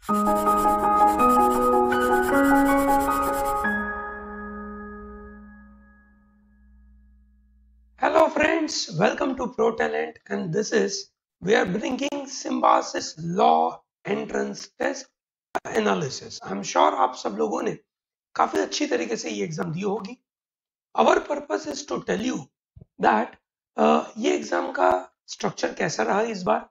Hello friends, welcome to ProTalent, and this is we are bringing Symbiosis Law Entrance Test Analysis. I'm sure आप सब लोगों ने काफी अच्छी तरीके से ये एग्जाम दी होगी. Our purpose is to tell you that ये एग्जाम का स्ट्रक्चर कैसा रहा इस बार,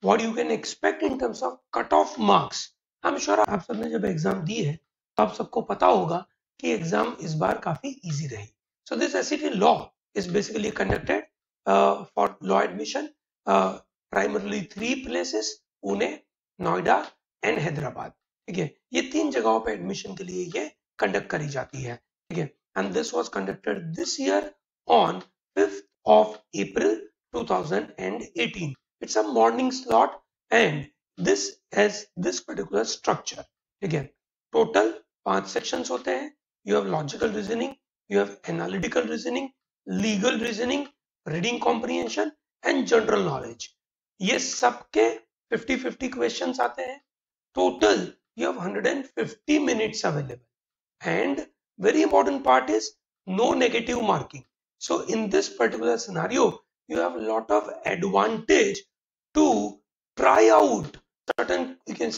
what you can expect in terms of cutoff marks. I'm sure आप सबने जब एग्जाम दी है तो आप सबको पता होगा कि एग्जाम इस बार काफी इजी रही. So this SET law is basically conducted for law admission primarily 3 places, Pune, Noida and Hyderabad. ठीक है, ये 3 जगहों पे एडमिशन के लिए ये कंडक्ट करी जाती है. ठीक है, and this was conducted this year on 5th of April 2018. It's a morning slot and this has this particular structure. ठीक है, total 5 sections होते हैं. You have logical reasoning, you have analytical reasoning, legal reasoning, reading comprehension and general knowledge. ये सबके 50-50 questions आते हैं. Total you have 150 minutes available. And very important part is no negative marking. So in this particular scenario, you have a lot of advantage to try out certain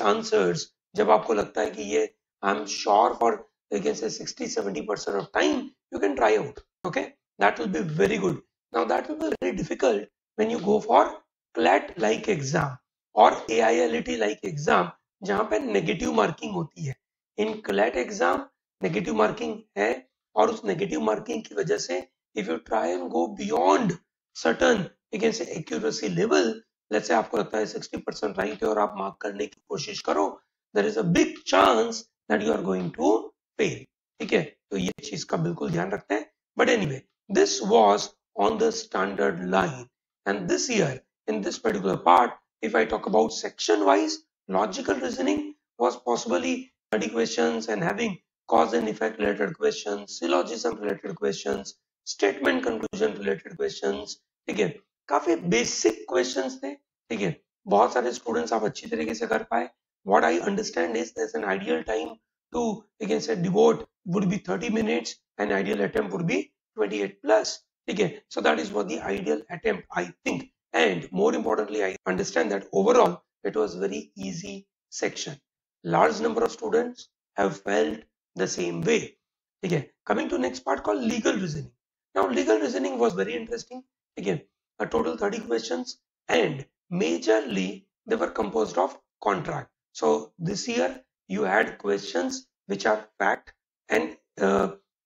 answers. जब आपको लगता है कि ये I'm sure for you can say 60-70% of time you can try out. Okay, that will be very good. Now that will be very difficult when you go for CLAT like exam or AILET like exam जहाँ पे negative marking होती है. In CLAT exam negative marking है और उस negative marking की वजह से if you try and go beyond certain you can say accuracy level, let's say आपको लगता है 60% right है और आप mark करने की कोशिश करो, there is a big chance that you are going to fail. ठीक है, तो ये चीज का बिल्कुल ध्यान रखते हैं. But anyway, this was on the standard line, and this year in this particular part, if I talk about section wise, logical reasoning was possibly 30 questions and having cause and effect related questions, syllogism related questions, statement conclusion related questions. ठीक है, काफी basic questions थे. ठीक है, बहुत सारे students आप अच्छी तरीके से कर पाए. What I understand is there's an ideal time to you can say devote would be 30 minutes and ideal attempt would be 28 plus. Okay, so that is what the ideal attempt I think, and more importantly I understand that overall it was very easy section. Large number of students have felt the same way. Okay, coming to next part called legal reasoning. Now legal reasoning was very interesting. Again, a total 30 questions and majorly they were composed of contract. So this year you had questions which are fact and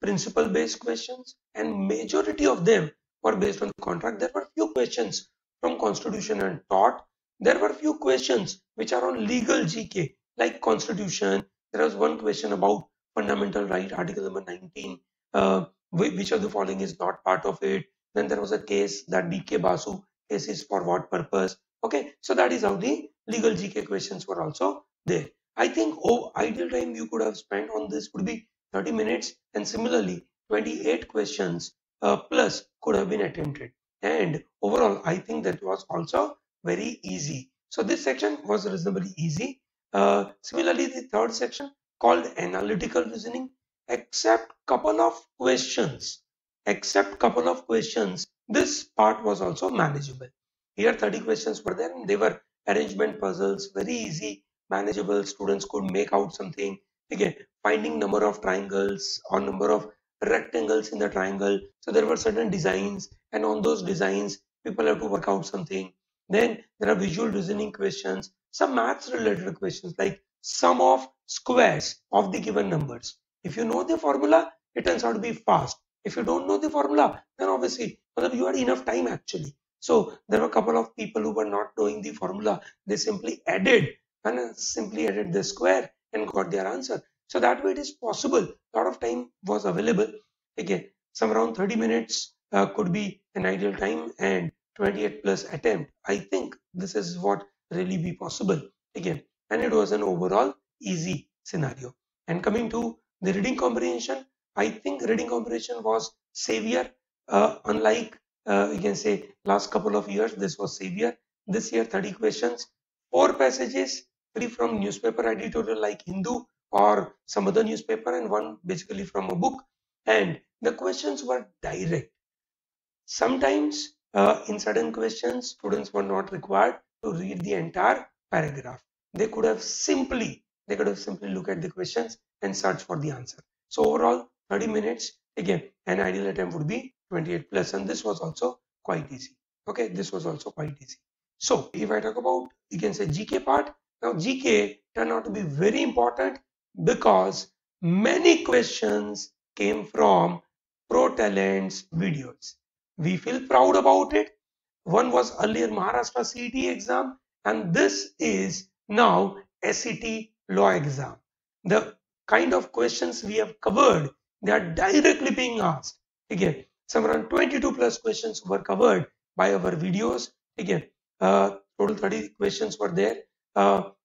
principle based questions, and majority of them were based on contract. There were few questions from constitution and tort. There were few questions which are on legal GK like constitution. There was one question about fundamental right, article number 19, which of the following is not part of it. Then there was a case that DK Basu case is for what purpose. Okay, so that is how the legal GK questions were also there. I think ideal time you could have spent on this would be 30 minutes, and similarly 28 questions plus could have been attempted, and overall I think that was also very easy. So this section was reasonably easy. Similarly, the third section called analytical reasoning, except couple of questions, this part was also manageable. Here 30 questions were there and they were arrangement puzzles, very easy, manageable. Students could make out something. Again, finding number of triangles or number of rectangles in the triangle. So there were certain designs, and on those designs people have to work out something. Then there are visual reasoning questions, some maths related questions like sum of squares of the given numbers. If you know the formula, it turns out to be fast. If you don't know the formula, then obviously you had enough time actually. So there were a couple of people who were not knowing the formula. They simply added the square and got their answer. So that way it is possible. A lot of time was available. Again, some around 30 minutes could be an ideal time, and 28 plus attempt. I think this is what really be possible. Again, and it was an overall easy scenario. And coming to the reading comprehension, I think reading comprehension was savior. Unlike you can say last couple of years, this was savior. This year 30 questions, 4 passages, three from newspaper editorial like Hindu or some other newspaper, and one basically from a book. And the questions were direct. Sometimes in certain questions, students were not required to read the entire paragraph. They could have simply look at the questions and search for the answer. So overall, 30 minutes. Again, an ideal attempt would be 28 plus, and this was also quite easy. Okay, this was also quite easy. So if I talk about, you can say GK part. Now GK turned out to be very important because many questions came from ProTalent's videos. We feel proud about it. One was earlier Maharashtra CET exam, and this is now SET law exam. The kind of questions we have covered, they are directly being asked. Again, some around 22 plus questions were covered by our videos. Again, total 30 questions were there.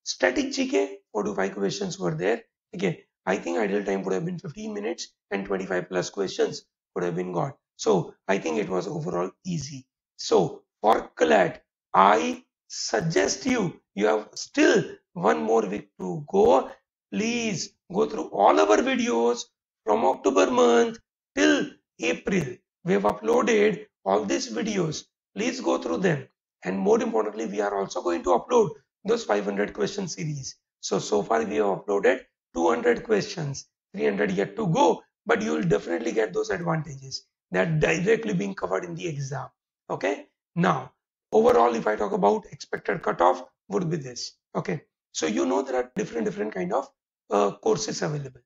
Static GK, 4 to 5 questions were there. Again, I think ideal time would have been 15 minutes and 25 plus questions would have been got. So I think it was overall easy. So for CLAT, I suggest you have still one more week to go. Please go through all our videos from October month till April. We have uploaded all these videos. Please go through them. And more importantly, we are also going to upload those 500 question series. So far we have uploaded 200 questions, 300 yet to go, but you will definitely get those advantages that are directly being covered in the exam. Okay. Now, overall, if I talk about expected cutoff, would be this. Okay. So you know there are different kind of courses available.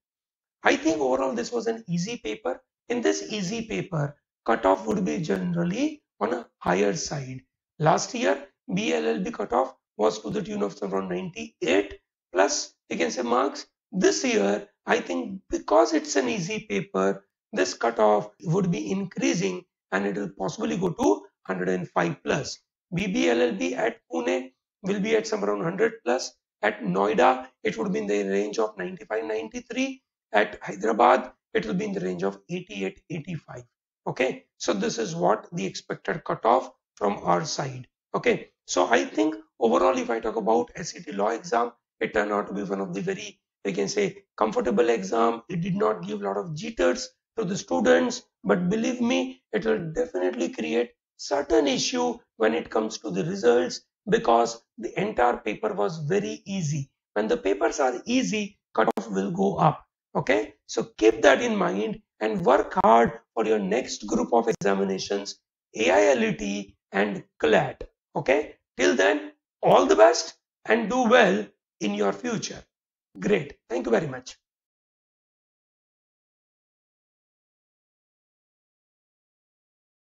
I think overall this was an easy paper. In this easy paper, cutoff would be generally on a higher side. Last year, BLLB cutoff was to the tune of around 98 plus, you can say, marks. This year, I think because it's an easy paper, this cutoff would be increasing and it will possibly go to 105 plus. BBLLB at Pune will be at some around 100 plus. At Noida, it would be in the range of 95-93. At Hyderabad, it will be in the range of 88-85. Okay, so this is what the expected cutoff from our side. Okay, so I think overall, if I talk about SET law exam, it turned out to be one of the very, we can say, comfortable exam. It did not give a lot of jitters to the students, but believe me, it will definitely create certain issue when it comes to the results because the entire paper was very easy. When the papers are easy, cutoff will go up. Okay, so keep that in mind and work hard for your next group of examinations, AILET and CLAT. Okay, till then, all the best and do well in your future. Great. Thank you very much.